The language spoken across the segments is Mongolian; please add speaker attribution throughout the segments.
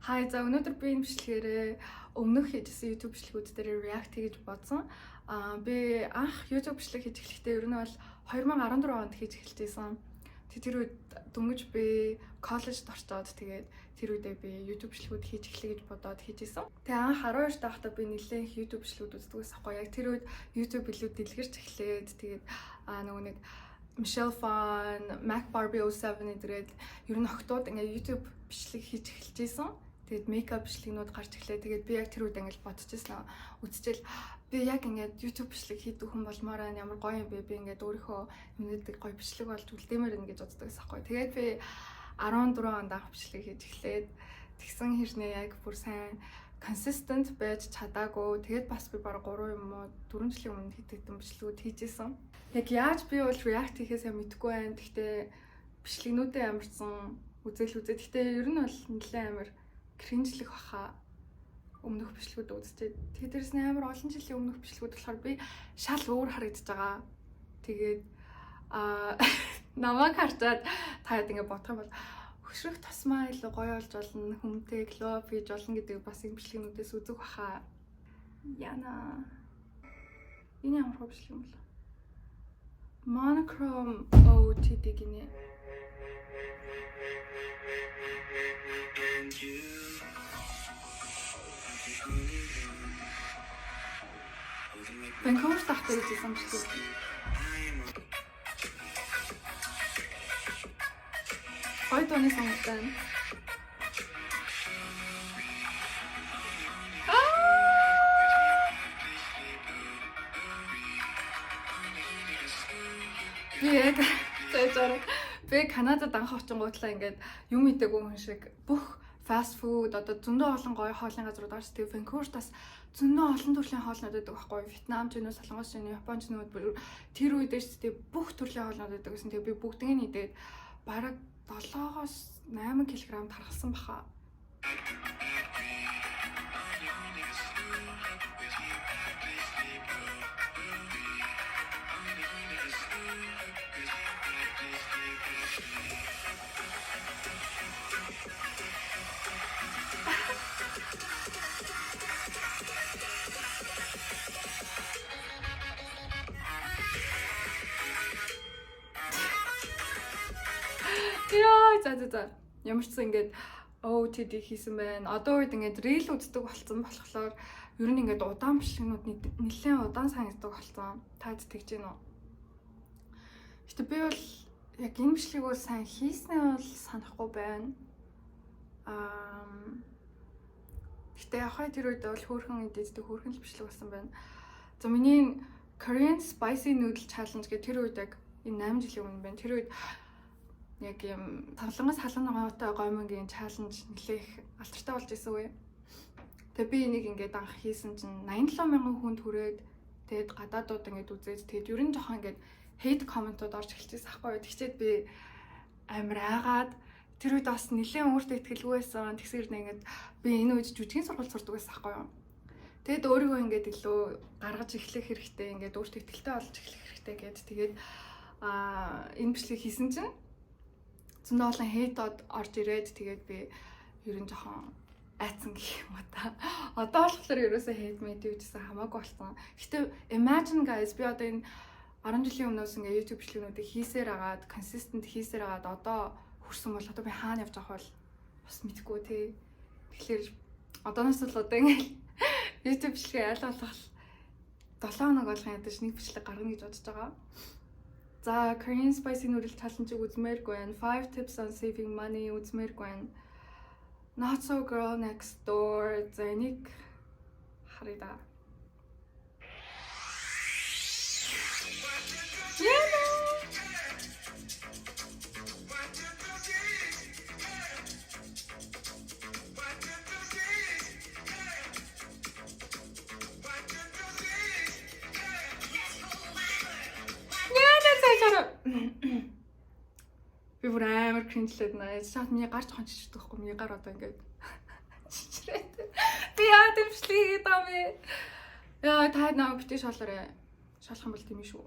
Speaker 1: Хай за өнөөдөр би энэ бичлэгээрээ өмнөх хийжсэн YouTube бичлэгүүд дээр react хийж бодсон. Би анх YouTube бичлэг хийж эхлэхдээ ер нь бол 2014 онд хийж эхэлжсэн. Тэр үед дөнгөж би коллежд орчоод тэгээд тэр үедээ би YouTube бичлэгүүд хийж эхлэе гэж бодоод хийжсэн. Тэгээ анх 12 таахта би нэлээд YouTube бичлэгүүд үздэг байсан хгүй. Яг тэр үед YouTube билүү дэлгэрч эхлээд тэгээд нөгөө нэг Michelle Phan, Mac Barbie 07 эдгээд ер нь октод ингээ YouTube бичлэг хийж эхэлжсэн. Тэгээд мейкап бичлэгнүүд гарч эхлэв. Тэгээд би яг тэр үед ингээл бодчихсон. Үзчихэл би яг ингээд YouTube бичлэг хийдэг хүн болмоор аа ямар гоё юм бэ? Би ингээд өөрийнхөө юмнуудыг гоё бичлэг болж үлдээмээр нэ гэж боддог байсан хгүй. Тэгээд би 14 онд анх бичлэг хийж эхлээд тэгсэн хэрнээ яг бүр сайн consistent байж чадаагүй. Тэгээд бас би бараг 3 юм уу 4 жилийн өмнө хийдэгдэн бичлэгүүд хийжсэн. Яг яаж би бол react хийхээсээ мэдэхгүй байна. Гэхдээ бичлэгнүүдээ амарсан үзэл үзээ. Гэхдээ ер нь бол нэлээд амар кринжлэх баха өмнөх бичлэгүүд үзтээ. Тэгээд дээрэс нь амар олон жилийн өмнөх бичлэгүүд болохоор би шал өөр харагдаж байгаа. Тэгээд намайг харчаад таад ингэ бодох юм бол хөшрөх тосмаа илүү гоё болж болно, хүмтэй глоу хийж болно гэдэг бас энэ бичлэгнүүдээс үзэх баха. Яна. Энэ ямар бичлэг юм бэ? Monochrome OOTD гинэ. Vancouver тахтай хийсэн бичлэг. Ой тоны сонголтой. Би Канадад анх очингуудлаа ингээд юм идэггүй хүн шиг бүх fast food одоо зөндөө олон гоё хоолны газрууд орж тэгээ Vancouver-тас зөндөө олон төрлийн хоолнууд байдаг байхгүй. Вьетнам ч нүү, Солонгос ч нүү, Япон ч нүү тэр үедээ ч тэгээ бүх төрлийн хоолнууд байдаг гэсэн. Тэгээ би бүгднийг идээд бараг 7-8 кг тархсан баха. За ямар ч зүйл ингээд OOTD хийсэн байна. Одоо үед ингээд reel үздэг болсон болохоор ер нь ингээд удаан бичлэгнүүд нэлээд удаан санагддаг болсон. Таад тэгж гэнэ үү? Гэтэ би бол яг энэ бичлэгийг бол сайн хийснээ бол санахгүй байна. Гэтэ яхаа тэр үед бол хөөрхөн эдээдтэй хөөрхөн л бичлэг болсон байна. За миний Korean Spicy Noodle Challenge гэх тэр үед яг энэ 8 жилийн өмнө байна. Тэр үед яг юм тавлангаас халуун ногоотой гомонгийн чаленж нэлээх алдартай болж исэн үе. Тэгээ би энийг ингээд анх хийсэн чинь 87 мянган хүнд хүрээд тэгээд гадаадууд ингээд үзээд тэгээд ер нь жоохон ингээд hate комментууд орж эхэлчихсэн ахгүй. Тэгчээд би амар айгаад тэр үед бас нэлээд өөртөө итгэлгүй байсан. Тэгсээр ингээд би энэ үед жүжигний сургууль сурдаг байсан ахгүй. Тэгээд өөрийгөө ингээд илүү гаргаж эхлэх хэрэгтэй, ингээд өөртөө итгэлтэй болж эхлэх хэрэгтэй гэд тэгээд энэ бичлэг хийсэн чинь зөндөө олон хейтод орж ирээд тэгээд би ер нь жоохон айцсан гэх юм та. Одоо болохоор ерөөсөө хейт мэд юужсэн хамаагүй болсон. Гэтэ imagine guys би одоо энэ 10 жилийн өмнөөс ингээ YouTube бичлэгнүүдийг хийсээр агаад consistent хийсээр агаад одоо хүрсэн бол одоо би хаана явж байгаа бол бас мэдэхгүй тий. Тэгэхээр одооноос л одоо ингээ YouTube бичлэгээ айл болох 7 хоног болгон ядаж нэг бичлэг гаргана гэж бодож байгаа. За Korean Spicy Noodle Challenge-ыг үзмээргүй байна. 5 tips on saving money үзмээргүй байна. Not so girl next door. За энийг харъя да. Би бүр амар кринжлээд наа. Шат миний гар жоохон чичирдэг байхгүй. Миний гар одоо ингээд чичирээд. Би яа тийм бичлэг хийгээд байгаа юм бэ? Яа та намайг битгий шоолоорой. Шоолох юм бол тийм шүү.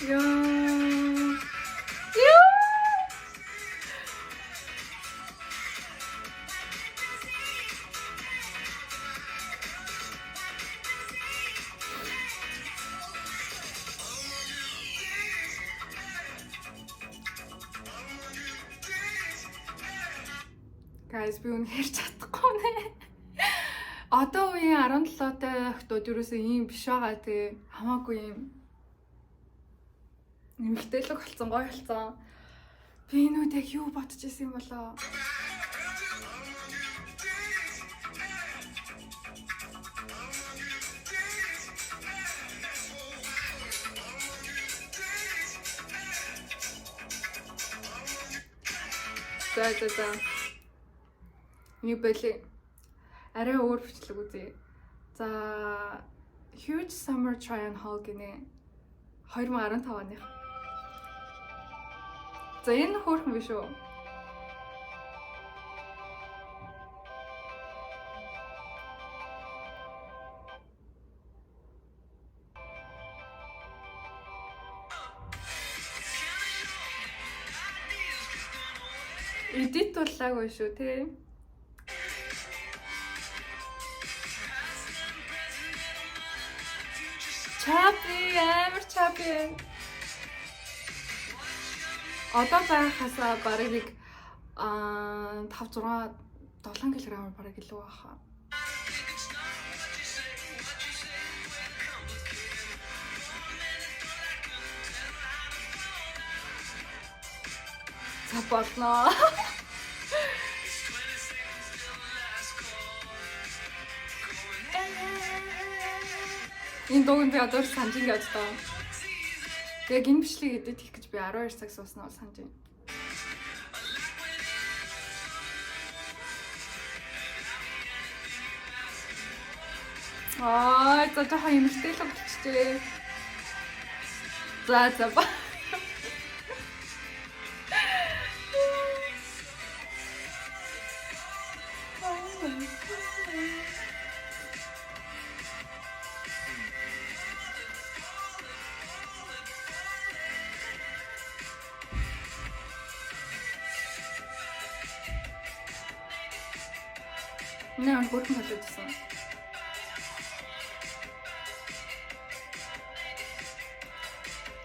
Speaker 1: Яа. Guys, би үнэхээр чадахгүй нэ. Одоо үеийн 17-тай охтууд юусэн ийм биш байгаа тий. Хамаагүй ийм нэмэгтэйлэг болсон, гоё болсон. Би энүүд яг юу бодож исэн юм болоо? За. Нэг бэлээ. Арай өөр бичлэг үзье. За, Huge Summer Try and Haul гинэ. 2015 оных. За, энэ хөөрхөн биш үү? Эдит боллаагүй шүү, тий. Чапи, амар чапи. Одоо байхасаа бараг нэг 5 6 7 кг бараг илүү баха. За болно. Энэ дууг би одоо санаж ингээд таа. Яг энэ бичлэгийг эдит хийх гэж би 12 цаг сууснаа санаж байна. За жоохон юмштэйлэг болчихжээ. За ба. Наа хөрхөн болчихсон.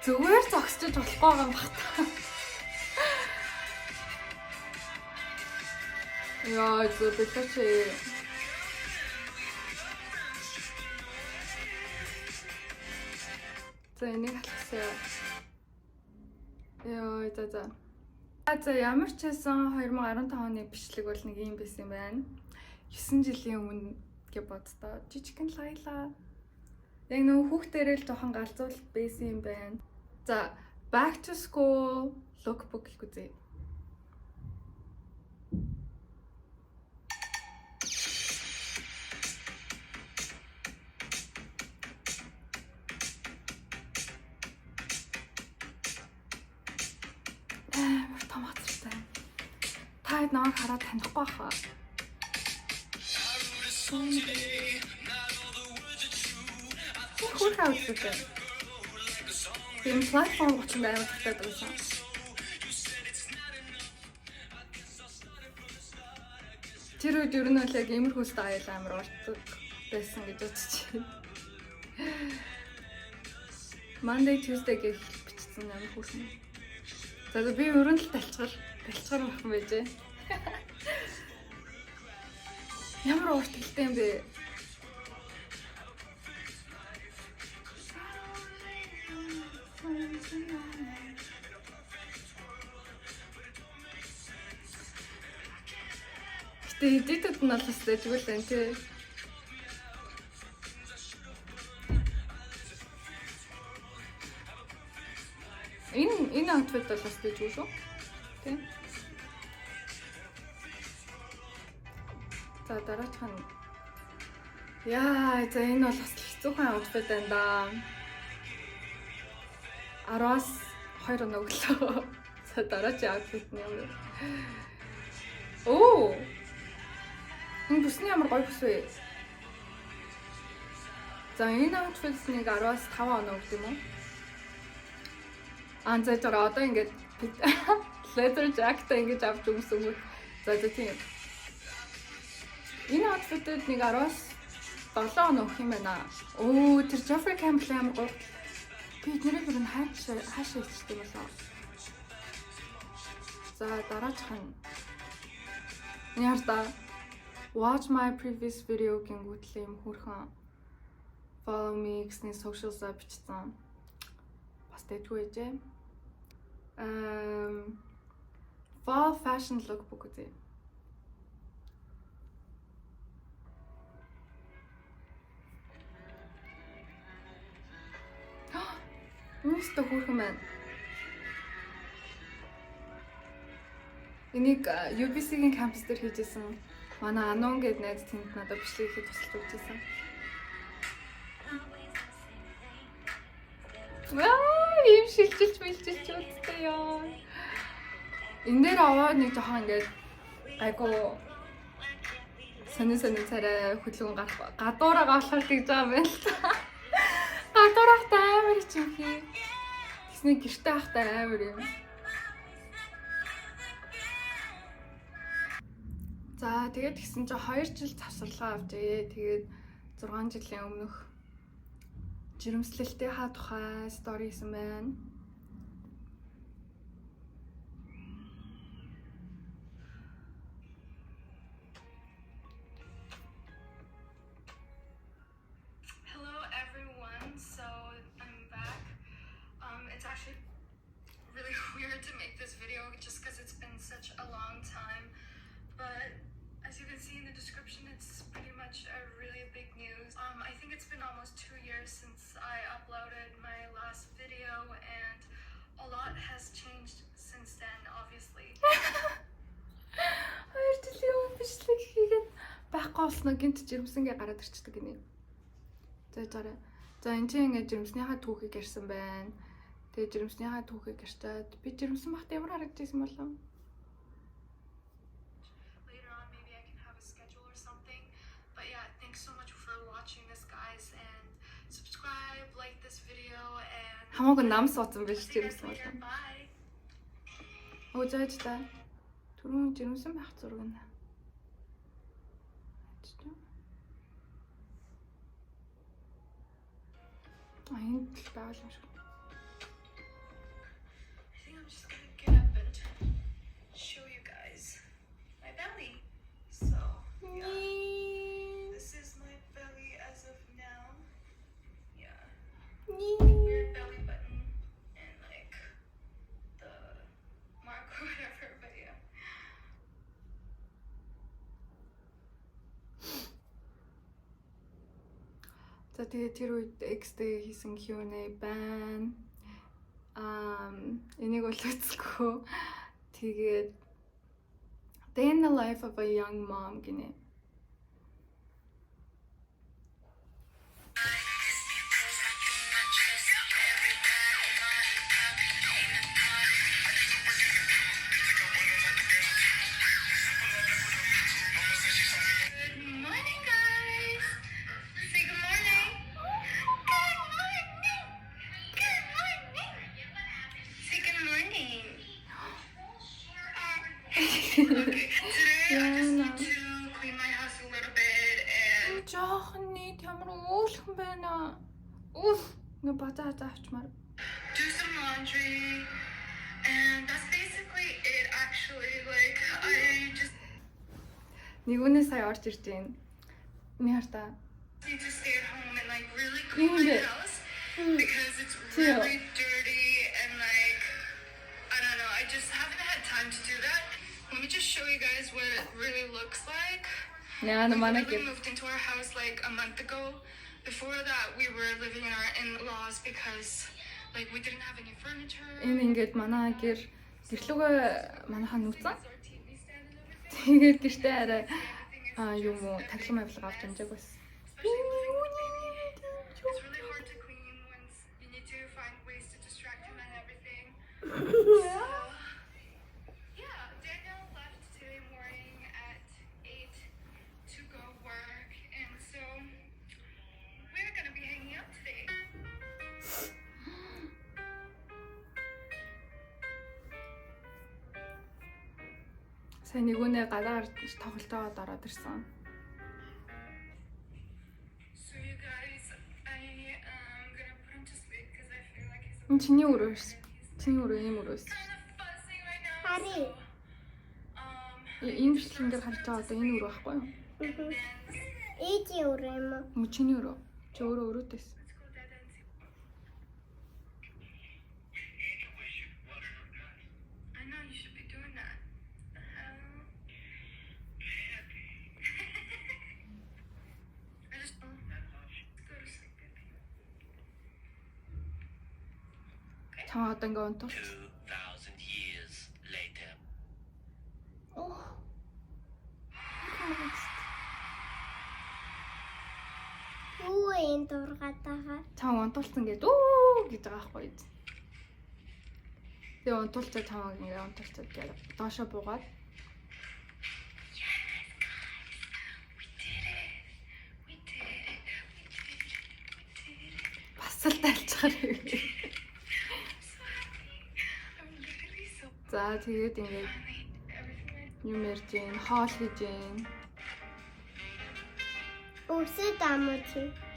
Speaker 1: Зүгээр зогсож болохгүй байгаа юм бах та. Яа, зөвлөж. За энийг халахсаа. Яа, за. За ямар ч байсан 2015 оны бичлэг бол нэг юм байсан юм байна. 9 жилийн өмнө гэж боддоо. Жижигхэн Лайла. Яг нөгөө хүүхдэрэл жоохон галзуул байсан юм байна. За, Back to School lookbook үзье. Амар томаацтай. Та хэд намайг хараад танихгүй хаа. Хурц авчихсан. Тийм платформ гочин амар татдаг байсан. Тэр үед ер нь бол яг иймэрхүү стайл амар ордог байсан гэж бодож байна. Monday, Tuesday гэх бичсэн амар хүүхэн. За би ер нь л талчгаар охин байжээ. Ямар урт хэлтэй юм бэ? Эдитэд нь бол бас дэжгүй л байна тий. Энэ outfit бол бас дэжгүй шүү. Тий. За дараачих нь. Яа, за энэ бол бас хэцүүхэн outfit байна да. 10-аас 2 оноо өглөө. За дараагийн outfit нь юм. Оо. Энэ бүсний ямар гоё бүс вэ? За энэ outfit-ийг 10-аас 5 оноо өгд юм уу? Анзаж байгаа одоо ингээд leather jacket ингэж авч өмсөнгөө. За тийм. Энэ outfit-д нэг 10-аас 7 хоног өгөх юм байна. Оо тэр Jeffrey Campbell амар гоё. Би нэрийг бүр хаашаа ичдэг болоо. За дараачих нь. Яарда watch my previous video гингүүтлээ юм хөрхөн follow me гэсний socials-а бичсэн. Бас дэжгүй ээжээ. Fall fashion lookbook үү. Мөстө хөрхөн байна. Энийг UBC-ийн кампус дээр хийжсэн. Манай Анон гэдэг найз тэнд надад бичлэг хийхэд тусалж өгчээсэн. Ийм шилжилж үзтээ ёо. Энэ дээр аваад нэг жоохон ингээд айгу сони царай хөдөлгөөн гадуураа болохоор тэгж байгаа юм байна л та. Гадуурахтай амар чимхий. Тэсний гэртээ ахтай амар юм. За тэгээд гисэн чи 2 жил завсарлага авчээ. Тэгээд 6 жилийн өмнөх жирэмслэлтэй хаа тухай стори хийсэн байна.
Speaker 2: Hello everyone. So I'm back. It's actually really weird to make this video just because it's been such a long time. But as you can see in the description, it's pretty much a really big news. I think it's been almost 2 years since I uploaded my last video, and a lot has changed since then, obviously.
Speaker 1: Хоёр жилийн өмнө бичлэг хийгээд байхгүй болсноо гинт жирэмсэнгээ гараад ирчихдэг гинэ. За энэ чинь ингээд жирэмснийхаа түүхийг ярьсан байна. Тэгээ жирэмснийхаа түүхийг ярьчаад би жирэмсэн бахта ямар харагдчихсан болов? Хамаагүй нам суудсан байж жирэмсэн болов. Оо зааж та. Түрүүн жирэмсэн байх зураг нэ. Энд л байгаа юм шиг.
Speaker 2: I think I'm just gonna get up and show you guys my belly. So yeah. This is my belly as of now. Yeah. Weird belly button and like the mark or whatever, but yeah.
Speaker 1: За тэгээ тэр үед X-тэй хийсэн Q&A байна. Энийг бол үзэхгүй. Тэгээд Day in the life of a young mom гинэ. Жохны тамир уулхан байна. Уф, нэг базаа заавчмаар.
Speaker 2: Do some laundry, and that's basically it. Actually, like I just
Speaker 1: Нэгүнээ сая орж ирж байна. Миний хартаа.
Speaker 2: need to stay at home and like really clean my house because it's really dirty and like I don't know. I just haven't had time to do that. Let me just show you guys what it really looks like.
Speaker 1: Наа
Speaker 2: We
Speaker 1: манай
Speaker 2: literally moved into our house like a month ago. Before that, we were living in our in-laws because like we didn't have any furniture.
Speaker 1: энэ ингээд манай гэрлүүгээ манайхаа нүцэн.
Speaker 2: Our TV stand and everything.
Speaker 1: Тэгээд гэртээ арай
Speaker 2: Everything is
Speaker 1: юм уу таглан авилга авч амжааг байсан.
Speaker 2: especially living with baby. It's really hard to clean once you need to find ways to distract him and everything. So, yeah, Daniel left today morning at 8 to go work, and so we're gonna be hanging out today.
Speaker 1: Сайн нэгүнээ гадаар тоглолтоо ороод ирсэн.
Speaker 2: So you guys, I'm gonna put him to sleep because I feel like he's
Speaker 1: Энэ чиний өрөөс. Чиний өрөө ийм өрөөс.
Speaker 2: kind of fussing right now.
Speaker 3: Хари.
Speaker 1: Энэ бичлэгэн дээр харж байгаа одоо энэ өрөө байхгүй юу?
Speaker 2: And then
Speaker 3: Ээжи өрөө юм уу?
Speaker 1: Мөн чиний өрөө. Чи өөрөө өрөөдөөс.
Speaker 2: let's go dead and see. I know you should be doing that. The hell? I just go to sleep, baby.
Speaker 1: Чамаа одоо ингээ унтвал.
Speaker 4: 2,000 years later.
Speaker 1: Оо.
Speaker 3: Юу энэ дургатаага?
Speaker 1: Чамаа унтуулсан гэж үү гэж байгаа байхгүй юу? Тэгээ унтуулчаа чамаа ингээ унтуулчаад тэгээ доошо буугаад
Speaker 2: We did it. We did it. We did it.
Speaker 1: бас л тайлцгаар.
Speaker 2: I'm so happy. I'm literally so
Speaker 1: За тэгээд ингээ
Speaker 2: funny. Everything I
Speaker 1: юм ярьж гин, хоол хийж гин.
Speaker 3: Өсөд амууч.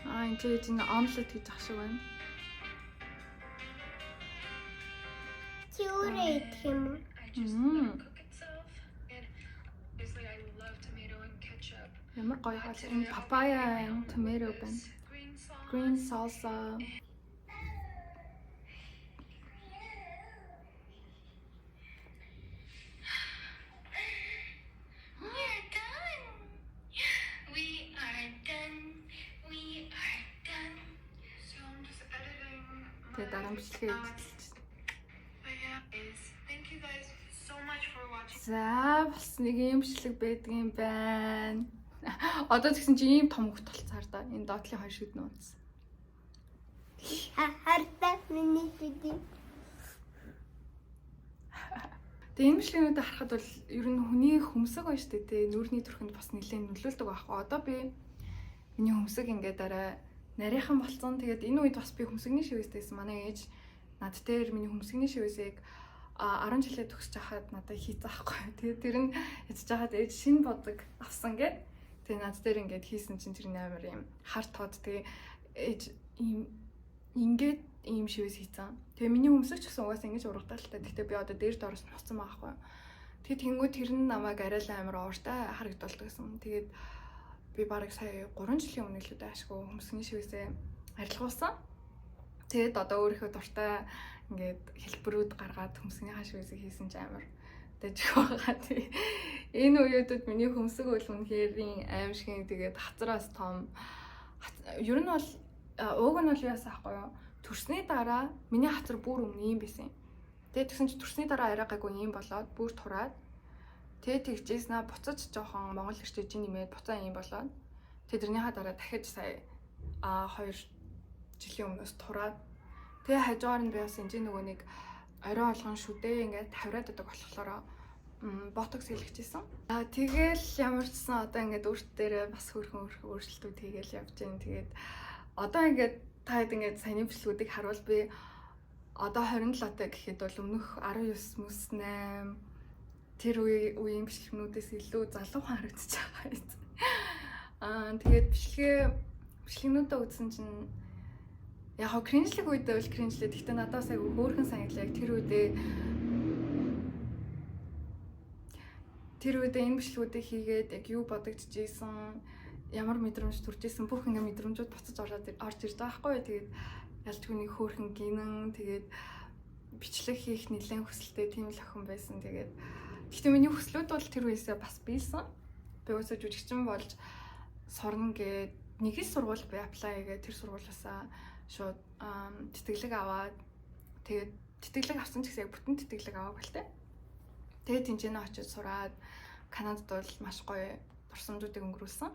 Speaker 1: Энэ чи энэ омлет хийж ах шиг байна.
Speaker 3: Чи өөрөө идэх юм уу?
Speaker 2: I just let it cook itself. And obviously I love tomato and ketchup.
Speaker 1: Ямар гоё хаал. Энэ папая, tomato байна.
Speaker 2: Green sauce.
Speaker 1: Green salsa.
Speaker 2: We're done. We are done. We are done. So I'm just editing.
Speaker 1: Тэгээ дараа нь бичлэгээ
Speaker 2: But
Speaker 1: эзэлчихсэн.
Speaker 2: yeah, thank you guys so much for watching.
Speaker 1: За бас нэг юм бичлэг байдаг юм байна. Одоо тэгсэн чи ийм том хөлт толцаар да. Энэ доотлын хоёр шүд нууц.
Speaker 3: Хартаа миний видео.
Speaker 1: Тэгээ энэ бичлэгнүүдийг харахад бол ер нь хүний хөмсөг байна шүү дээ. Нүрийн төрхөнд бас нэлээд нөлөөлдөг байхгүй. Одоо би миний хөмсөг ингээд дараа нарийнхан болцсон. Тэгээд энэ үед бас би хөмсөгний шивэстэйсэн. Манай ээж над дээр миний хөмсөгний шивэсийг 10 жилээ төгсөж хахад надад хийцэн аахгүй. Тэгээд тэр нь ячж хахад ээж шинэ бодог авсан гэд. Тэгээ над дээр ингээд хийсэн чинь тэр амар юм хар тод. Тэгээ ээж ингээд ийм шивэс хийцэн. Тэгээ миний хөмсөг ч гэсэн угаасаа ингэж урагдaltaй. Гэхдээ би одоо дээр доороос нь хуцсан байхгүй. Тэгээд тэнгуү тэр нь намайг арайлаа амар ууртай харагдуулдаг гэсэн. Тэгээд би бараг сая 3 жилийн өмнө л удаа ашгүй хөмсгний шивэсээ арилгуулсан. Тэгээд одоо өөрийнхөө дуртай ингээд хэлбэрүүд гаргаад хөмсгний шивэсийг хийсэн ч амар дэжих байгаа. Тэгээ энэ үеүүдэд миний хөмсөг бол үнэхээр аим шиг тэгээд хацраас том. Ер нь бол ууг нь бол яасан ахгүй юу? Төрсний дараа миний хацар бүр өмнө юм байсан юм. Тэгээд тэгсэн чи төрсний дараа арай гайгүй юм болоод бүр тураад тэгээд тэгжээснаа буцаж жоохон Монгол ирчээж нэмээд буцаа юм болоод тэрнийхаа дараа дахиж сая 2 жилийн өмнөөс тураад тэгээ хажуугаар нь би бас энэ нөгөө нэг орой олгон шүдээ ингээд тавираад байдаг болохоор ботокс хийлгэжсэн. Тэгэл ямар ч сан одоо ингээд өөртөө бас хөрхөн өөрчлөлтүүд хийгээл явж байна. Тэгээд одоо ингээд та хэд ингээд саяны бичлэгүүдийг харуул би одоо 27-тай гэхэд бол өмнөх 19 мөс 8 тэр үеийн бичлэгнүүдээс илүү залуухан харагдаж байгаа юм. Тэгээд бичлэгнүүдээ үзсэн чинь яг хоо кринжлэг үедээ бол кринжлээ. Гэхдээ надаас айгүй хөөрхөн санагдлаа. Яг тэр үедээ энэ бичлэгүүдийг хийгээд яг юу бодогдож ийсэн, ямар мэдрэмж төрж ийсэн бүх ингээ мэдрэмжүүд буцаж орж ирж байгаа байхгүй юу. Тэгээд ялч хүний хөөрхөн гинэн тэгээд бичлэг хийх нэлээд хүсэлтэй тийм л охин байсан. Тэгээд гэхдээ миний хүслүүд бол тэр үеэсээ бас биелсэн. Би өсөж жүжигчин болж сурна гээд нэг л сургууль би apply хийгээд тэр сургуулиасаа шууд тэтгэлэг аваад тэгээд тэтгэлэг авсан ч гэсэн яг бүтэн тэтгэлэг аваагүй л те. Тэгээд тэнцэнэ очиж сураад Канадад бол маш гоё дурсамжуудыг өнгөрүүлсэн.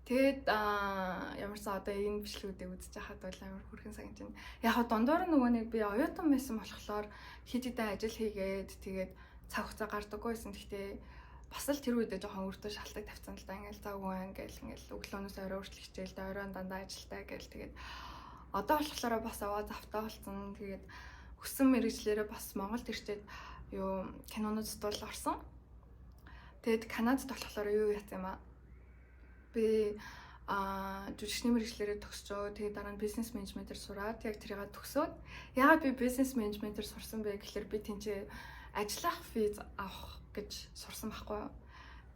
Speaker 1: Тэгээд ямарсан одоо энэ бичлэгүүдийг үзэж байхад бол амар хүрхэн санагдаж байна. Яг хаа дундуур нөгөө нэг би оюутан байсан болохоор хэд хэдэн ажил хийгээд тэгээд цаг хугацаа гардаггүй байсан. Гэхдээ бас л тэр үедээ жоохон өөртөө шалтгаан тавьсан л да. Ингээл завгүй ингээл өглөөнөөс орой хүртэл хичээл дээ, оройн дандаа ажилтаа гээл тэгээд одоо болохоор бас аваа завтаа болсон. Тэгээд өссөн мэргэжлэрээ бас Монголд ирчээд юу кинонууд бол орсон. Тэгэд Канадад болохоор юу яасан юм аа? Би жүжигчний мэргэжлэрээ төгсчөө. Тэгээд дараа нь бизнес менежментээр сураад яг тэрийгээ төгсөөд яагаад би бизнес менежментээр сурсан бэ гэхээр би тэнцээ ажиллах виз авах гэж сурсан байхгүй юу.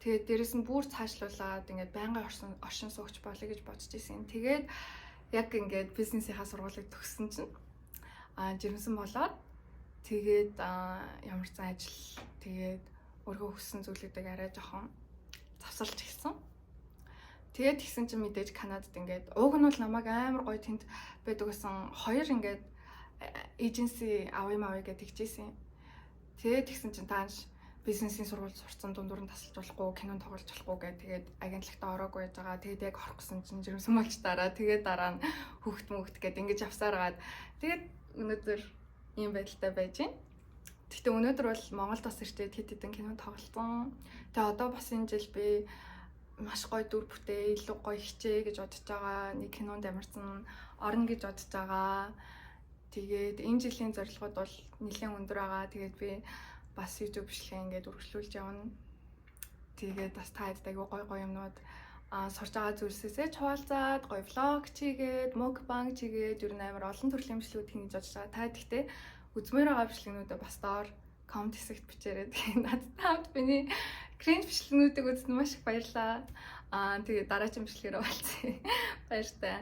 Speaker 1: Тэгээд дээрэс нь бүр цаашлуулаад ингээд байнгын оршин суугч болъё гэж бодож ирсэн. Тэгээд яг ингээд бизнесийнхаа сургуулийг төгссөн чинь жирэмсэн болоод тэгээд ямар ч ажил тэгээд өөрөө хүссэн зүйлүүдийг арай жоохон завсарлаж эхэлсэн. Тэгээд тэгсэн чинь мэдээж Канадад ингээд ууг нь бол намайг амар гоё тэнд байдаг гэсэн хоёр ингээд эйженси авъя гэдэг тэгжсэн. Тэгээд тэгсэн чинь тааш бизнесийн сургууль сурцсан дундуур нь тасалж болохгүй, кинонд тоглож болохгүй гэдэг тэгээд агентлагтаа ороогүй байж байгаа. Тэгээд яг орох гэсэн чинь жирэмсэн болж дараа. Тэгээд дараа нь хүүхд гэдэг ингэж авсааргаад тэгээд өнөөдөр ийм байдалтай байж байна. Гэхдээ өнөөдөр бол Монголд бас ирчээд хэд хэдэн кино тоглолцсон. Тэгээ одоо бас энэ жил би маш гоё дүр бүтээ, илүү гоё хичээ гэж бодож байгаа. Нэг кинонд ямарсан орно гэж бодож байгаа. Тэгээд энэ жилийн зорилгод бол нэлээд өндөр байгаа. Тэгээд би бас YouTube бичлэгээ ингээд үргэлжлүүлж явна. Тэгээд бас та хэд айгүй гоё юмнууд сурж байгаа зүйлсээсээ хуваалцаад гоё влог чигээд, mukbang чигээд ер нь амар олон төрлийн бичлэгүүд хийж бодож байгаа. Та гэхдээ үзмээр байгаа бичлэгнүүдээ бас доор коммент хэсэгт бичээрэй. Тэгээд надад хамт миний кринж бичлэгнүүдийг үзсэн маш их баярлалаа. Тэгээд дараагийн бичлэгээр уулзъя. Баяртай.